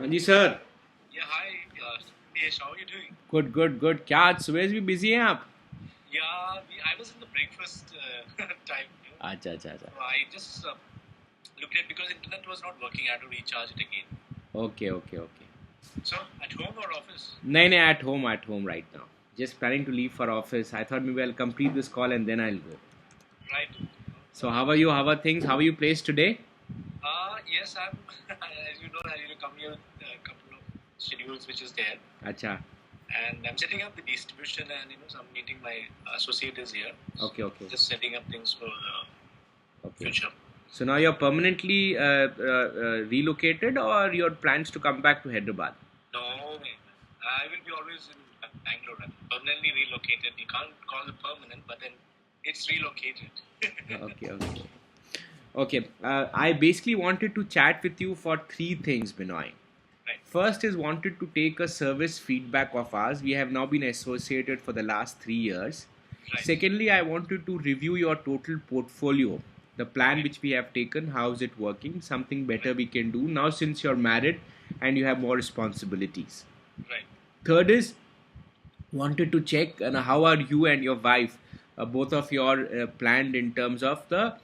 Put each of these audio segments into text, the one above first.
हाँ जी sir. Yeah, hi, Niyesh, how are you doing? Good, good, good. क्या आज सुबह से भी बिजी हैं आप? Yeah, I was in the breakfast time. अच्छा अच्छा अच्छा. So I just looked at because internet was not working. I had to recharge it again. Okay, okay, okay. So at home or office? नहीं नहीं, at home right now. Just planning to leave for office. I thought maybe I'll complete this call and then I'll go. Right. So how are you? How are things? How are you placed today? Yes, I'm. As you know, I need to come here with a couple of schedules which is there. अच्छा. And I'm setting up the distribution and so I'm meeting my associate is here. Okay, okay. Just setting up things for future. So now you're permanently relocated, or your plans to come back to Hyderabad? No, I will be always in Bangalore. I'm permanently relocated. You can't call it permanent, but then it's relocated. Okay, okay. Okay, I basically wanted to chat with you for three things, Binoy. Right. First is wanted to take a service feedback of ours. We have now been associated for the last 3 years. Right. Secondly, I wanted to review your total portfolio, the plan Right. which we have taken, how is it working, something better we can do now since you're married and you have more responsibilities. Right. Third is wanted to check how are you and your wife, both of your planned in terms of the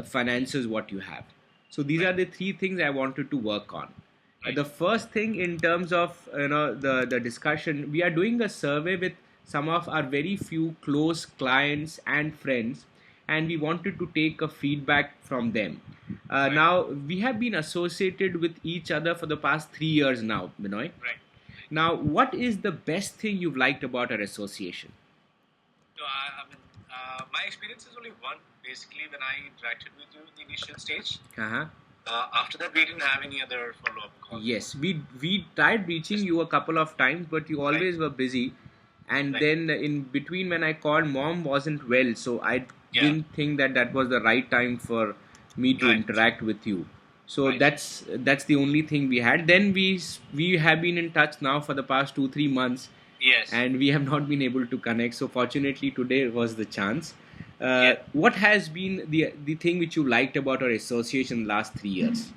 finances what you have. So these are the three things I wanted to work on. The first thing in terms of the discussion, we are doing a survey with some of our very few close clients and friends, and we wanted to take a feedback from them. Now we have been associated with each other for the past 3 years now, Binoy. Right. Now, what is the best thing you've liked about our association? So, my experience is only one. Basically, when I interacted with you in the initial stage, after that, we didn't have any other follow-up calls. Yes, we tried reaching you a couple of times, but you always were busy. And then in between, when I called, mom wasn't well, so I didn't think that was the right time for me to interact with you. So that's the only thing we had. Then we have been in touch now for the past 2-3 months. Yes. And we have not been able to connect. So fortunately today was the chance. What has been the thing which you liked about our association last 3 years?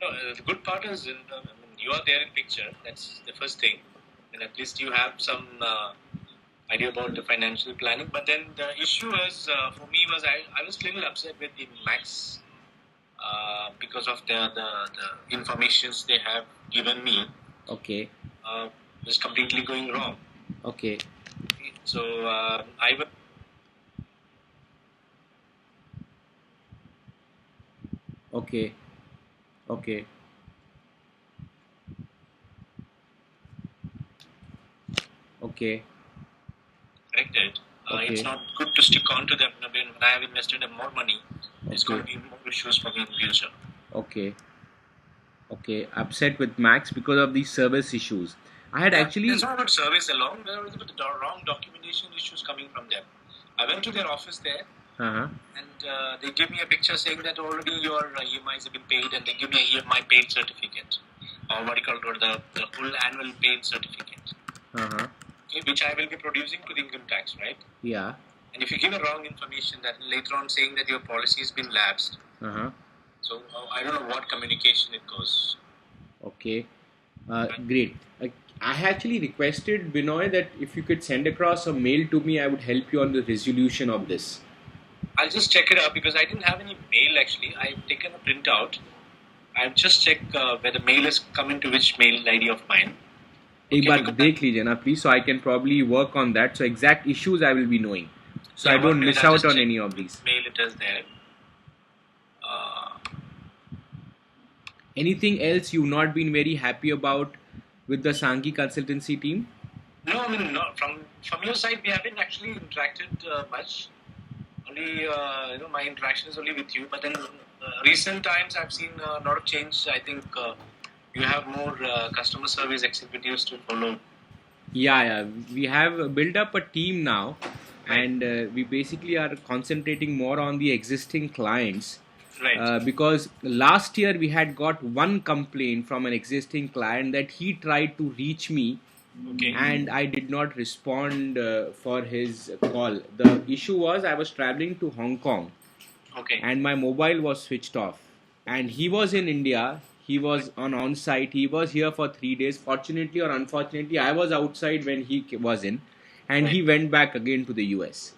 No, the good part is you are there in picture. That's the first thing. And at least you have some idea about the financial planning. But then the issue was for me was I was a little upset with the Max because of the informations they have given me. Okay. Was completely going wrong. Okay. So I will. Okay. Okay. Okay. Corrected. It's not good to stick on to them when I have invested more money. It's going to be more issues for me in the future. Okay. Okay. Upset with Max because of these service issues. I had actually. It's not about service alone. There were the wrong documentation issues coming from them. I went to their office there. And they give me a picture saying that already your EMIs have been paid, and they give me a EMI paid certificate, or what you call it, the full annual paid certificate, which I will be producing to the income tax, right? Yeah. And if you give a wrong information, that later on saying that your policy has been lapsed, so I don't know what communication it goes. Okay. Great. I actually requested Binoy that if you could send across a mail to me, I would help you on the resolution of this. I'll just check it out because I didn't have any mail actually. I've taken a printout. I've just checked where the mail is coming to which mail ID of mine. एक बार देख लीजिए ना please, so I can probably work on that. So exact issues I will be knowing, so I don't miss out on any of these. Mail it is there. Anything else you've not been very happy about with the Sanghi Consultancy team? No, I mean from your side we haven't actually interacted much. Only my interaction is only with you. But then recent times I've seen a lot of change. I think you have more customer service executives to follow. Yeah. We have built up a team now, and we basically are concentrating more on the existing clients. Right. Because last year we had got one complaint from an existing client that he tried to reach me. Okay. And I did not respond for his call. The issue was I was traveling to Hong Kong. Okay. And my mobile was switched off. And he was in India. He was on site. He was here for 3 days. Fortunately or unfortunately, I was outside when he was in, and he went back again to the US.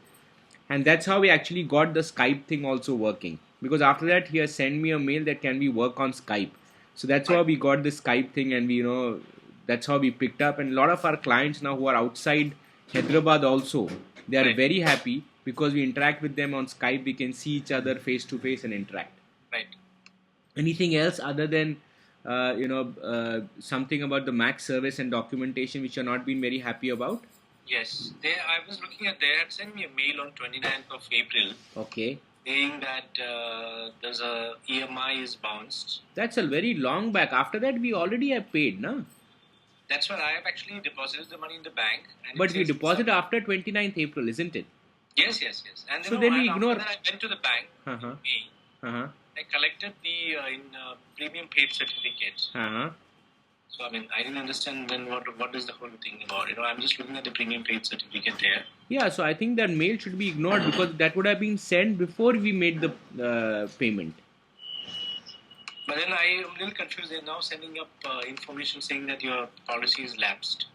And that's how we actually got the Skype thing also working. Because after that, he has sent me a mail that can we work on Skype. So that's how we got the Skype thing, and we that's how we picked up. And a lot of our clients now who are outside Hyderabad also, they are very happy because we interact with them on Skype. We can see each other face to face and interact. Right. Anything else other than something about the Max service and documentation which you're not been very happy about? Yes, I was looking at. They had sent me a mail on 29th of April. Okay. Saying that there's a EMI is bounced. That's a very long back. After that, we already have paid, no? That's what I have actually deposited the money in the bank. And but we deposit after 29th April, isn't it? Yes. And so then we ignore. Then I went to the bank. I collected the premium paid certificate. So I mean, I didn't understand then what is the whole thing about. I'm just looking at the premium paid certificate there. Yeah, so I think that mail should be ignored because that would have been sent before we made the payment. But then I am a little confused. They're now sending up information saying that your policy is lapsed.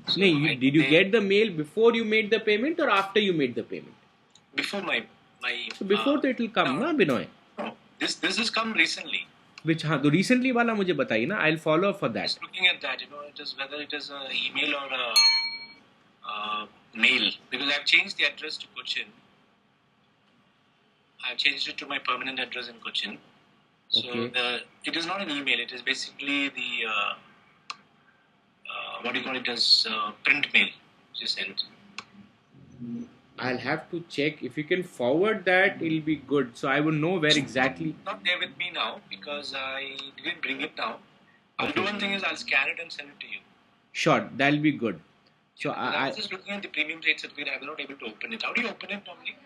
So did you get the mail before you made the payment or after you made the payment? Before my. So before that it will come, na Binoy? No, this has come recently. Which the recently वाला मुझे बताइए ना. I'll follow up for that. Just looking at that, it is whether it is an email or a mail, because I've changed the address to Cochin. I've changed it to my permanent address in Cochin. So it is not an email. It is basically the what do you call it as print mail which is sent. I'll have to check. If you can forward that, it'll be good. So I will know where exactly. It's not there with me now because I didn't bring it now. I'll do one thing is I'll scan it and send it to you. Sure, that'll be good. So I was just looking at the premium paid certificate. I was not able to open it. How do you open it normally?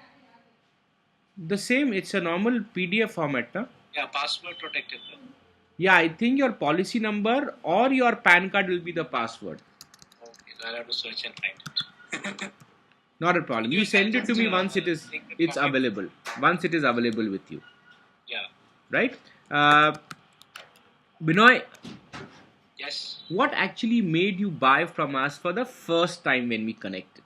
The same. It's a normal PDF format, na? Yeah, password protected. Yeah, I think your policy number or your PAN card will be the password. Okay, so I'll have to search and find it. Not a problem. You send it to me once it's available. Once it is available with you. Yeah. Right? Binoy. Yes. What actually made you buy from us for the first time when we connected?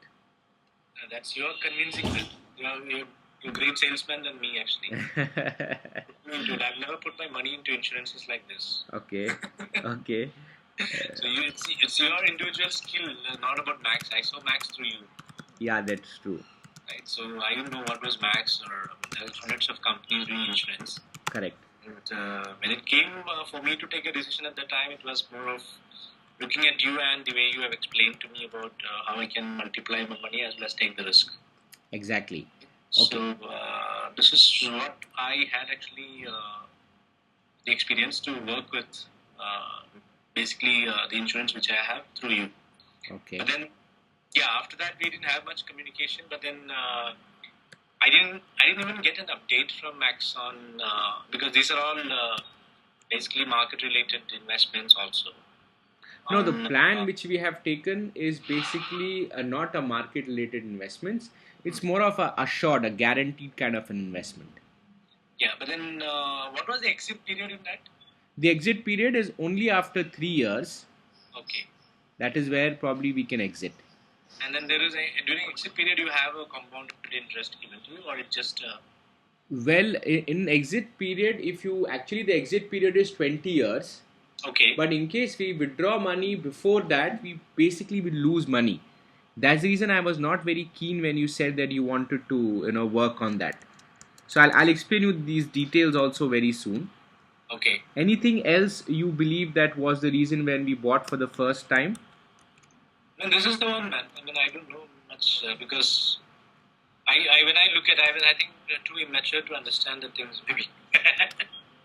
That's your convincing. You're a great salesman than me, actually. I've never put my money into insurances like this. Okay. So it's your individual skill, not about Max. I saw Max through you. Yeah, that's true. Right. So I didn't know what was Max or there's hundreds of companies doing insurance. Correct. And when it came for me to take a decision at that time, it was more of looking at you and the way you have explained to me about how I can multiply my money as well as take the risk. Exactly. Okay. So this is what I had actually the experience to work with basically the insurance which I have through you. Okay. But then, after that we didn't have much communication. But then I didn't even get an update from Max on because these are all basically market related investments also. No, the plan which we have taken is basically not a market related investments. It's more of a assured, a guaranteed kind of an investment. Yeah, but then what was the exit period in that? The exit period is only after 3 years. Okay. That is where probably we can exit. And then there is during exit period you have a compounded interest given to you, or it just... Well, in exit period, the exit period is 20 years. Okay. But in case we withdraw money before that, we basically will lose money. That's the reason I was not very keen when you said that you wanted to, work on that. So I'll explain you these details also very soon. Okay. Anything else you believe that was the reason when we bought for the first time? No, this is the one, man. I mean, I don't know much because when I look at it, I think we're too immature to understand the things, maybe.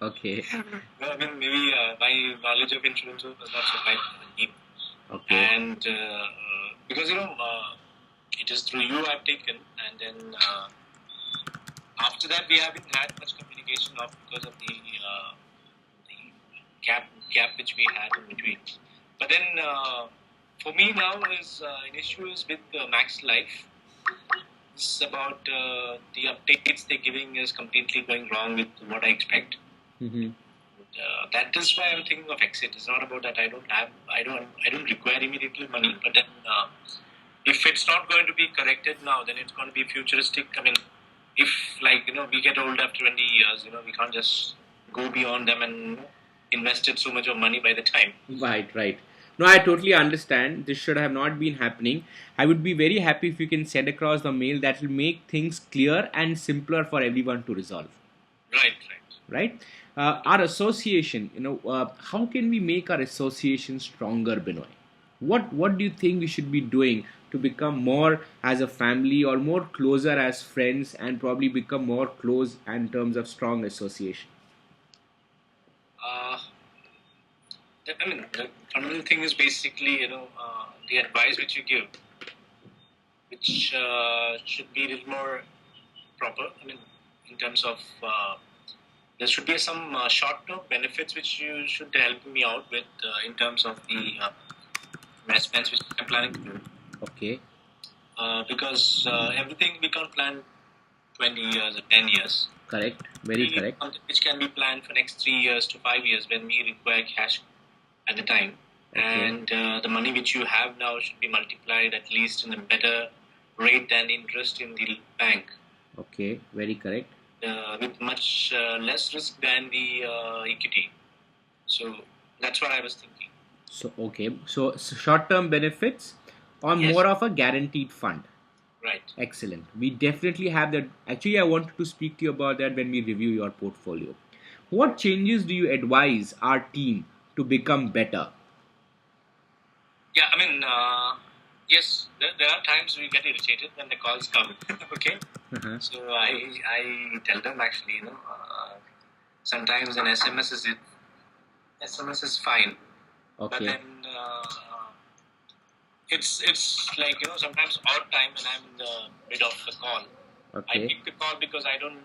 Okay. No, I mean, maybe my knowledge of insurance was not so deep. Okay. And because, it is through you I've taken, and then after that we haven't had much communication because of the gap which we had in between. But then for me now is an issue is with Max Life. It's about the updates they're giving is completely going wrong with what I expect. Mm-hmm. that is why I'm thinking of exit. It's not about that I don't require immediately money, but then if it's not going to be corrected now, then it's going to be futuristic. I mean, if we get old after 20 years, we can't just go beyond them and invested so much of money by the time. Right. No, I totally understand. This should have not been happening. I would be very happy if you can send across the mail that will make things clear and simpler for everyone to resolve. Right? Our association, how can we make our association stronger, Binoy? What do you think we should be doing to become more as a family or more closer as friends and probably become more close in terms of strong association? The fundamental thing is basically, the advice which you give, which should be a little more proper. I mean, in terms of there should be some short-term benefits which you should help me out with in terms of the investments which I'm planning to do. Okay. Because everything we can't plan 20 years or 10 years. Correct. Very correct. Something which can be planned for next 3 years to 5 years when we require cash at the time. Okay. And the money which you have now should be multiplied at least in a better rate than interest in the bank. Okay. Very correct. With much less risk than the equity. So that's what I was thinking. So, okay. So short-term benefits or Yes. more of a guaranteed fund. Right. Excellent. We definitely have that. Actually, I wanted to speak to you about that when we review your portfolio. What changes do you advise our team to become better? Yeah, I mean, yes, there are times we get irritated when the calls come. Okay. Uh-huh. So I tell them actually, sometimes an SMS is fine, but Okay. then it's like sometimes odd time when I'm in the mid of the call. I Okay. pick the call because I don't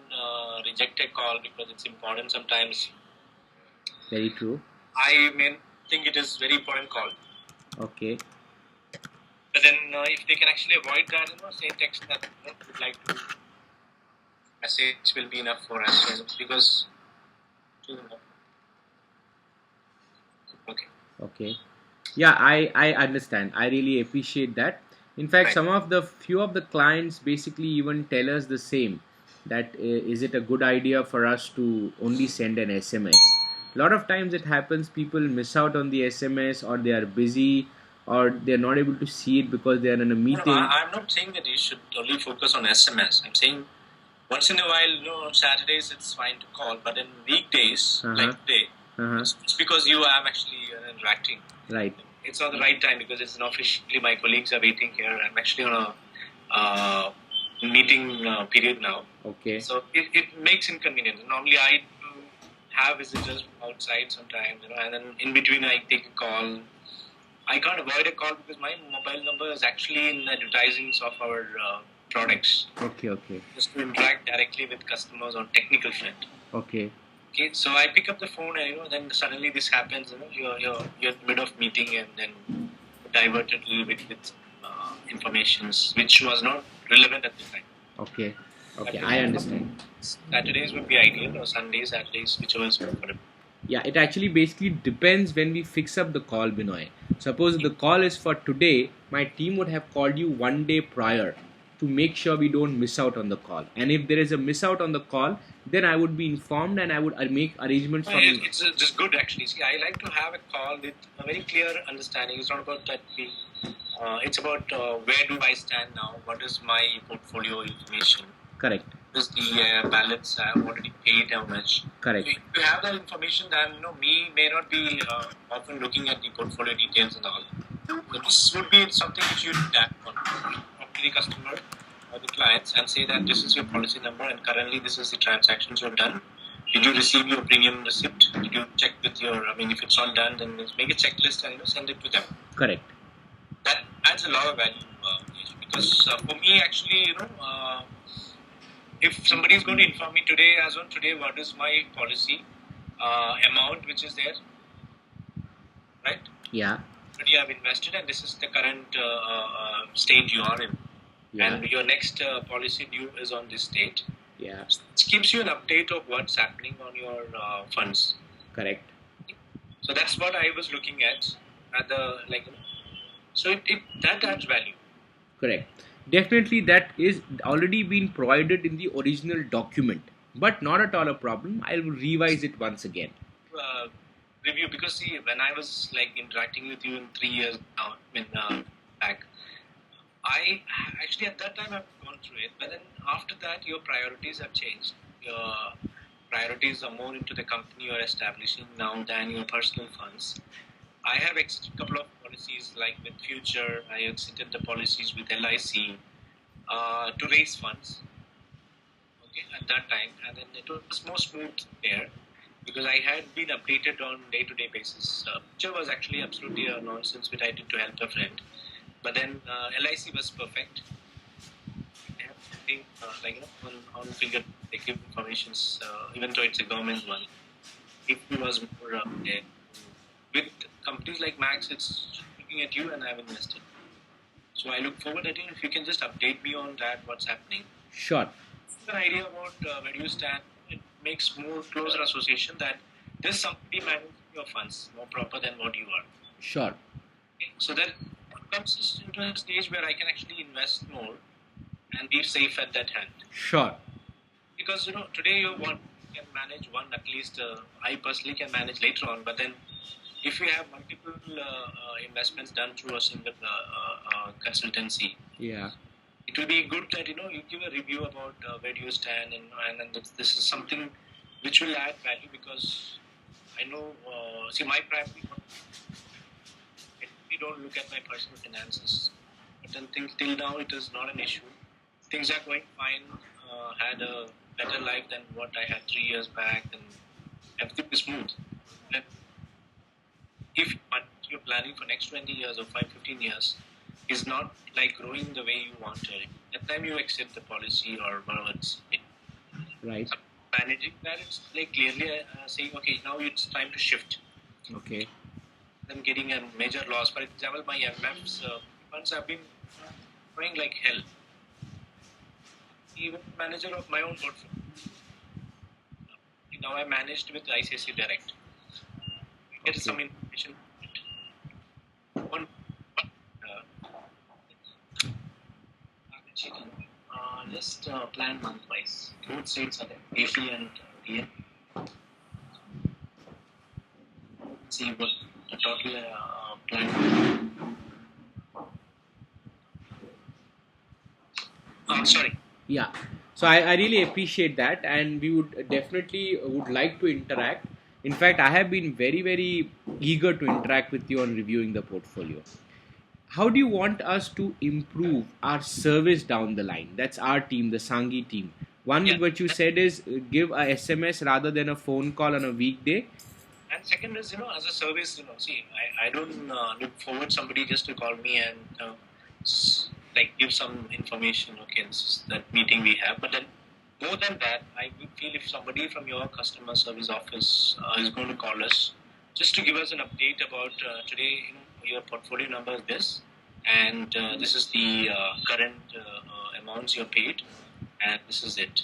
reject a call because it's important. Sometimes Very true. I may think it is very important call, Okay. but then if they can actually avoid that, say text that would like to message will be enough for us because. Okay. Okay. Yeah, I understand. I really appreciate that. In fact, Right. some of the few of the clients basically even tell us the same that is it a good idea for us to only send an SMS? A lot of times it happens people miss out on the SMS or they are busy or they're not able to see it because they are in a No, meeting. I'm not saying that you should only focus on SMS. I'm saying once in a while, on Saturdays it's fine to call, but in weekdays, Uh-huh. like today, Uh-huh. it's because you are actually interacting. Right. It's not the right time because it's not officially my colleagues are waiting here. I'm actually on a meeting period now. Okay. So it makes inconvenience. Normally I do have visitors outside sometimes, and then in between I take a call. I can't avoid a call because my mobile number is actually in the advertisings of our products. Okay. Just to interact directly with customers on technical front. Okay. Okay, so I pick up the phone and then suddenly this happens. You're in the middle of meeting and then diverted a little bit with informations which was not relevant at the time. Okay. But I understand. Saturdays would be ideal, or Sundays, Saturdays, whichever is preferable. Yeah, it actually basically depends when we fix up the call, Binoy. Suppose the call is for today, my team would have called you one day prior to make sure we don't miss out on the call. And if there is a miss out on the call, then I would be informed and I would make arrangements for you. It's just good actually. See, I like to have a call with a very clear understanding. It's not about that. It's about where do I stand now? What is my portfolio information? Correct. What is the balance I have already paid? How much? Correct. So if you have that information, then me may not be often looking at the portfolio details and all. So this would be something which you tap on. Talk to the customer or the clients and say that this is your policy number and currently this is the transactions you've done. Did you receive your premium receipt? Did you check with your? I mean, if it's not done, then make a checklist and send it to them. Correct. That adds a lot of value because for me, actually, if somebody is going to inform me today, as on today, what is my policy amount which is there, right? Yeah. Already I've invested, and this is the current state you are in, Yeah. and your next policy due is on this date. Yeah. It gives you an update of what's happening on your funds. Correct. So that's what I was looking at the so that adds value. Correct. Definitely, that is already been provided in the original document, but not at all a problem. I will revise it once again. Review, because see, when I was like interacting with you in 3 years now, back, I actually at that time I've gone through it, but then after that your priorities have changed. Your priorities are more into the company you're establishing now than your personal funds. I have exited a couple of policies like with Future. I exited the policies with LIC to raise funds. Okay, at that time, and then it was more smooth there because I had been updated on day-to-day basis. Future was actually absolutely a nonsense which I did to help a friend, but then LIC was perfect. They have something on finger they give information, even though it's a government one. If it was more there. With companies like Max, it's looking at you and I've invested. So I look forward at you. If you can just update me on that, what's happening. Sure. An idea about where you stand, it makes more closer association that there's somebody managing your funds more proper than what you are. Sure. Okay? So then it comes into a stage where I can actually invest more and be safe at that hand. Sure. Because today you can manage one at least. I personally can manage later on, but then if you have multiple investments done through a single consultancy, yeah, it will be good that you give a review about where do you stand, and this is something which will add value because I know. See, my priority. We don't look at my personal finances, but then things till now it is not an issue. Things are going fine. Had a better life than what I had 3 years back, and everything is smooth. And if you're planning for next 20 years or 15 years is not like growing the way you wanted, at the time you accept the policy or whatever it's right. Managing that, it's like clearly saying, okay, now it's time to shift. Okay. I'm getting a major loss. For example, my MFs funds have been going like hell. Even manager of my own portfolio. Now I managed with ICICI Direct. Get some information. One, just plan month-wise. Both states are there, AP and DN. See what the total plan. Sorry. Yeah. So I really appreciate that, and we would definitely would like to interact. In fact, I have been very, very eager to interact with you on reviewing the portfolio. How do you want us to improve our service down the line? That's our team, the Sanghi team. One, what you said is give a SMS rather than a phone call on a weekday. And second is, as a service, see, I don't look forward somebody just to call me and give some information, okay, this is that meeting we have. But then more than that, I would feel if somebody from your customer service office is going to call us just to give us an update about today, your portfolio number is this, and this is the current amounts you're paid, and this is it.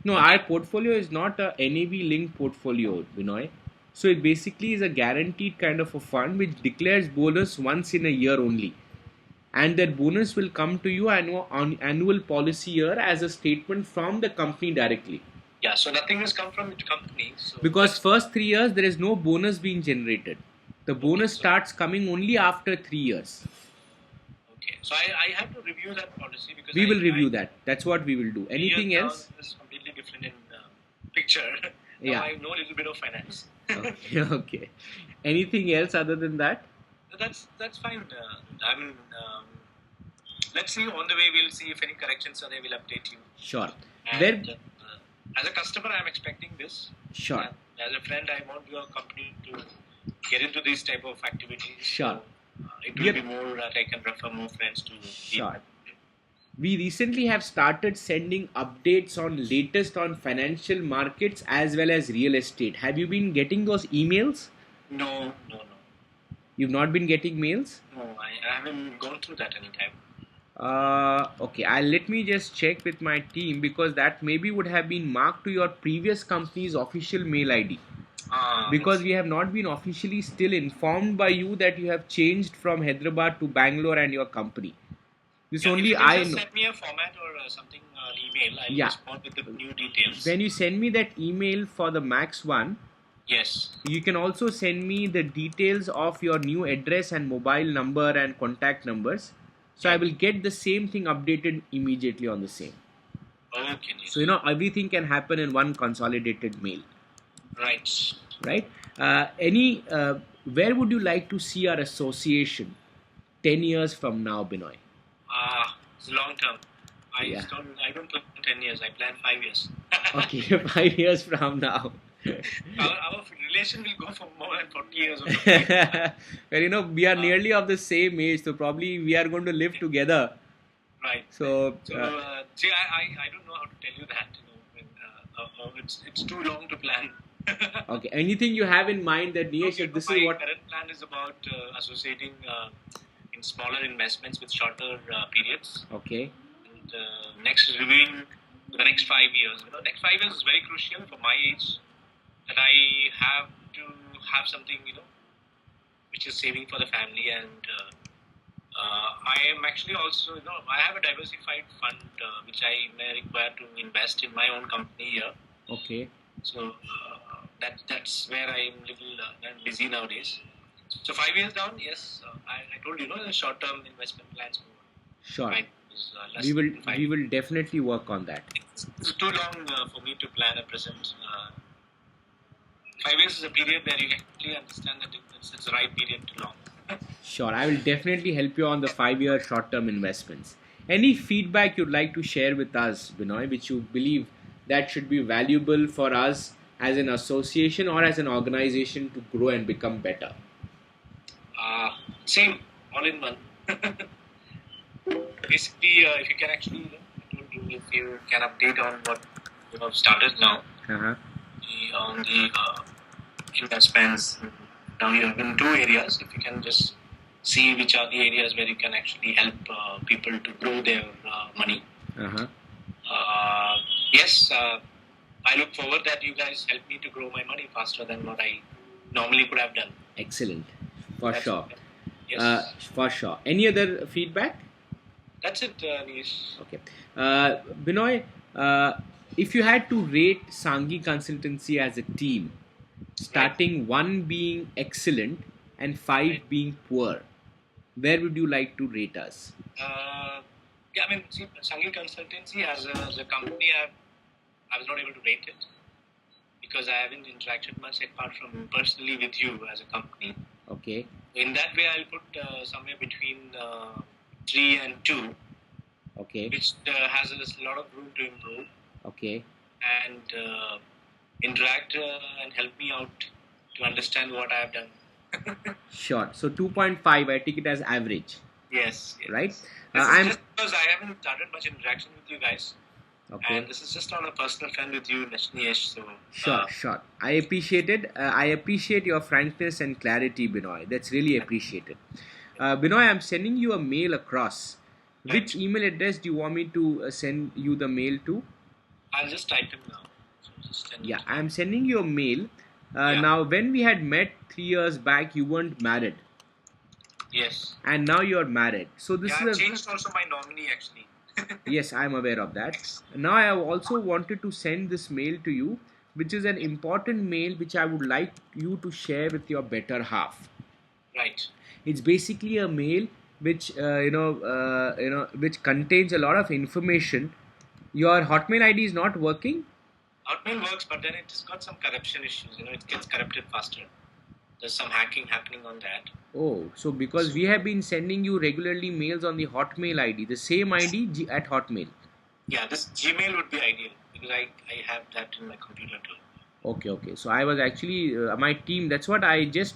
No, our portfolio is not a NAV linked portfolio, Binoy. So it basically is a guaranteed kind of a fund which declares bonus once in a year only. And that bonus will come to you on annual policy year as a statement from the company directly. Yeah, so nothing has come from the company. So because first 3 years there is no bonus being generated. The bonus starts coming only after 3 years. Okay, so I have to review that policy because we will review that. That's what we will do. Anything else? It's completely different in picture. Now I know a little bit of finance. Okay. Anything else other than that? That's fine. I mean, let's see on the way. We'll see if any corrections are there. We'll update you. Sure. And, as a customer, I'm expecting this. Sure. And as a friend, I want your company to get into this type of activities. Sure. So, it will be more that I can refer more friends to. Sure. We recently have started sending updates on latest on financial markets as well as real estate. Have you been getting those emails? No. You've not been getting mails? No, I haven't gone through that anytime. Okay, let me just check with my team because that maybe would have been marked to your previous company's official mail ID. because we have not been officially still informed by you that you have changed from Hyderabad to Bangalore and your company. This Yeah, if only you can I just know. send me a format or something, an email, I'll Yeah. respond with the new details. When you send me that email for the Max one, Yes. you can also send me the details of your new address and mobile number and contact numbers. So I Right. will get the same thing updated immediately on the same. Okay. So everything can happen in one consolidated mail. Right. Right? Where would you like to see our association 10 years from now, Binoy? It's long term. Yeah. I don't plan 10 years. I plan 5 years. Okay, 5 years from now. Our relation will go for more than 40 years. Or 50 years. Well, we are nearly of the same age, so probably we are going to live together. Right. So, see, I don't know how to tell you that. It's too long to plan. Okay. Anything you have in mind that Niyesh, Okay, this my is what? current plan is about associating in smaller investments with shorter periods. Okay. And next reviewing the next 5 years. Next 5 years is very crucial for my age. That I have to have something, which is saving for the family, and I am actually also, I have a diversified fund which I may require to invest in my own company here. Okay. So that's where I am little busy nowadays. So 5 years down, yes, I told you, the short-term investment plans. Sure. Less We than 5 we will definitely work on that. It's too long for me to plan at present. 5 years is a period where you actually understand that it's the right period to long. Sure, I will definitely help you on the 5-year short-term investments. Any feedback you'd like to share with us, Binoy, which you believe that should be valuable for us as an association or as an organization to grow and become better? Same, all in one. Basically, if you can actually, if you can update on what you have started now, on the investments. Now you have in 2 areas. If you can just see which are the areas where you can actually help people to grow their money. Yes, I look forward that you guys help me to grow my money faster than what I normally could have done. Excellent. For sure. Yes. For sure. Any other feedback? That's it, Niyesh. Okay. Binoy, if you had to rate Sanghi Consultancy as a team, starting 1 being excellent and 5 being poor, where would you like to rate us? Yeah, see, Sanghi Consultancy as a company, I was not able to rate it because I haven't interacted much apart from personally with you as a company. Okay. In that way, I'll put somewhere between 3 and 2. Okay. Which has a lot of room to improve. Okay. And interact and help me out to understand what I have done. Sure. So 2.5, I take it as average. Yes. Right? This is just because I haven't started much interaction with you guys. Okay. And this is just on a personal friend with you, Niyesh. So, sure. I appreciate it. I appreciate your frankness and clarity, Binoy. That's really appreciated. Binoy, I'm sending you a mail across. Right. Which email address do you want me to send you the mail to? I'll just type it now. So I'm sending you a mail. Now, when we had met 3 years back, you weren't married. Yes. And now you're married. So this is changed also my nominee actually. Yes, I'm aware of that. Now I have also wanted to send this mail to you, which is an important mail which I would like you to share with your better half. Right. It's basically a mail which which contains a lot of information. Your Hotmail ID is not working? Hotmail works, but then it's got some corruption issues. It gets corrupted faster. There's some hacking happening on that. Oh, so because we have been sending you regularly mails on the Hotmail ID, the same ID at Hotmail. Yeah, this Gmail would be ideal because I have that in my computer too. Okay. So I was actually, my team, that's what I just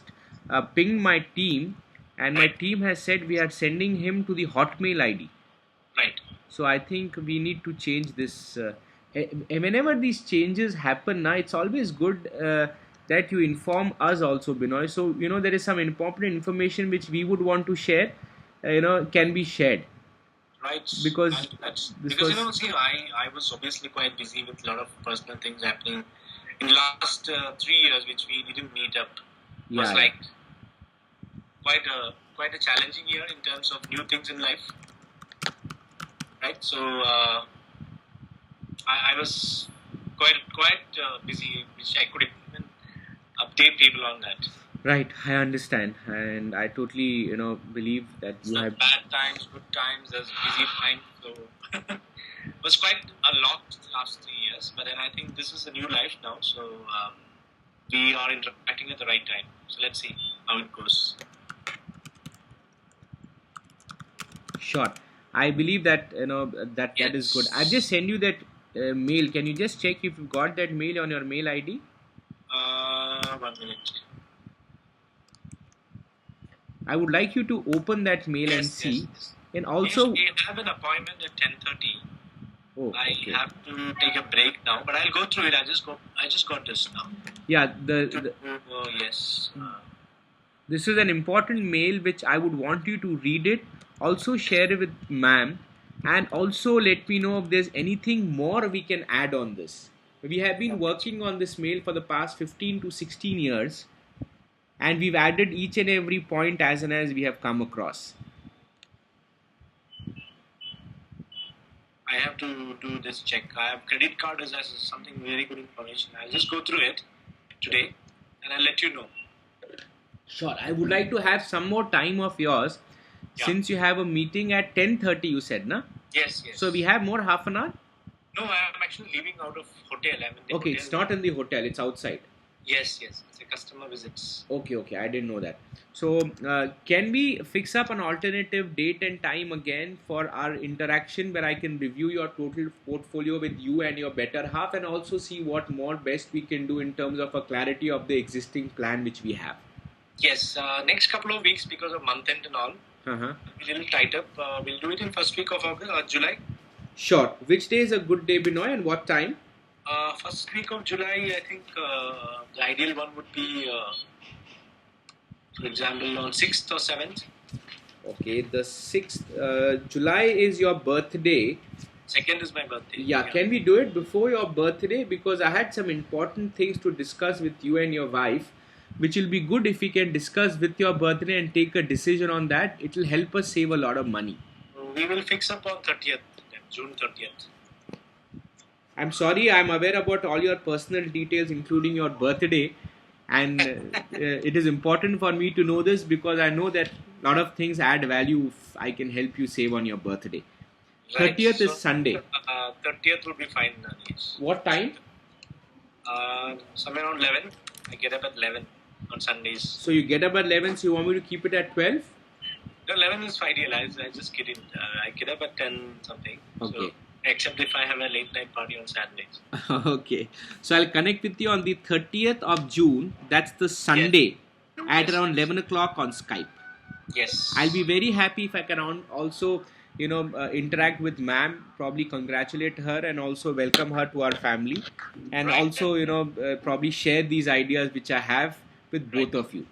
pinged my team, and my team has said we are sending him to the Hotmail ID. Right. So I think we need to change this. Whenever these changes happen, now it's always good that you inform us also, Binoy. So there is some important information which we would want to share. Can be shared. Right. Because see, I was obviously quite busy with a lot of personal things happening in last 3 years, which we didn't meet up, was Yeah. like quite a challenging year in terms of new things in life, right? So I was quite busy, which I could even update people on that. Right, I understand, and I totally believe that you So have. bad times, good times, there's busy times. So it was quite a lot last 3 years. But then I think this is a new life now. So we are interacting at the right time. So let's see how it goes. Sure, I believe that that is good. I just send you that mail. Can you just check if you got that mail on your mail ID? 1 minute. I would like you to open that mail and see. Yes. And also, we have an appointment at 10:30. oh, I okay. have to take a break now, but I'll go through it. I just got this now. Yeah, Oh yes. this is an important mail which I would want you to read it. Also share it with ma'am, and also let me know if there's anything more we can add on this. We have been working on this mail for the past 15 to 16 years, and we've added each and every point as and as we have come across. I have to do this check. I have credit card as something very good information. I'll just go through it today, and I'll let you know. Sure. I would like to have some more time of yours, since you have a meeting at 10:30. You said, na? Yes. So we have more half an hour. No, I'm actually leaving out of hotel. I'm in the Okay, hotel. it's not in the hotel. It's outside. Yes. It's a customer visits. Okay. I didn't know that. So can we fix up an alternative date and time again for our interaction, where I can review your total portfolio with you and your better half, and also see what more best we can do in terms of a clarity of the existing plan which we have? Yes. Next couple of weeks, because of month end and all, Uh-huh. a little tight up. We'll do it in first week of August, July. Sure. Which day is a good day, Binoy, and what time? First week of July, I think the ideal one would be, for example, on 6th or 7th. Okay, the 6th July is your birthday. 2nd is my birthday. Yeah, can we do it before your birthday? Because I had some important things to discuss with you and your wife, which will be good if we can discuss with your birthday and take a decision on that. It will help us save a lot of money. We will fix up on 30th, June 30th. I'm sorry, I'm aware about all your personal details, including your birthday, and it is important for me to know this, because I know that a lot of things add value if I can help you save on your birthday. Right. 30th is Sunday. 30th will be fine, Niyesh. What time? Somewhere around 11. I get up at 11 on Sundays. So you get up at 11, so you want me to keep it at 12? No, 11 is ideal. I just kidding. I get up at 10 something. Okay. So, except if I have a late night party on Saturdays. Okay. So I'll connect with you on the 30th of June. That's the Sunday at around 11 o'clock on Skype. Yes. I'll be very happy if I can also, interact with ma'am, probably congratulate her and also welcome her to our family. And also, probably share these ideas which I have with both of you.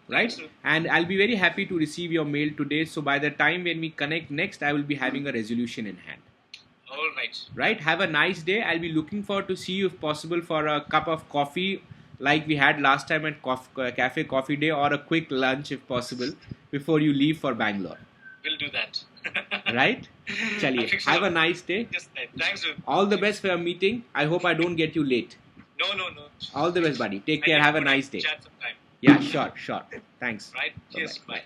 Right? And I'll be very happy to receive your mail today. So by the time when we connect next, I will be having a resolution in hand. All right. Right? Have a nice day. I'll be looking forward to see you if possible for a cup of coffee like we had last time at Cafe Coffee Day, or a quick lunch if possible before you leave for Bangalore. We'll do that. Right? Chaliye. Have a nice day. Yes, thanks. All the best for your meeting. I hope I don't get you late. No. All the best, buddy. Take care. Have a nice day. Chat sometime. Yeah, sure. Thanks. Right. Cheers. Bye.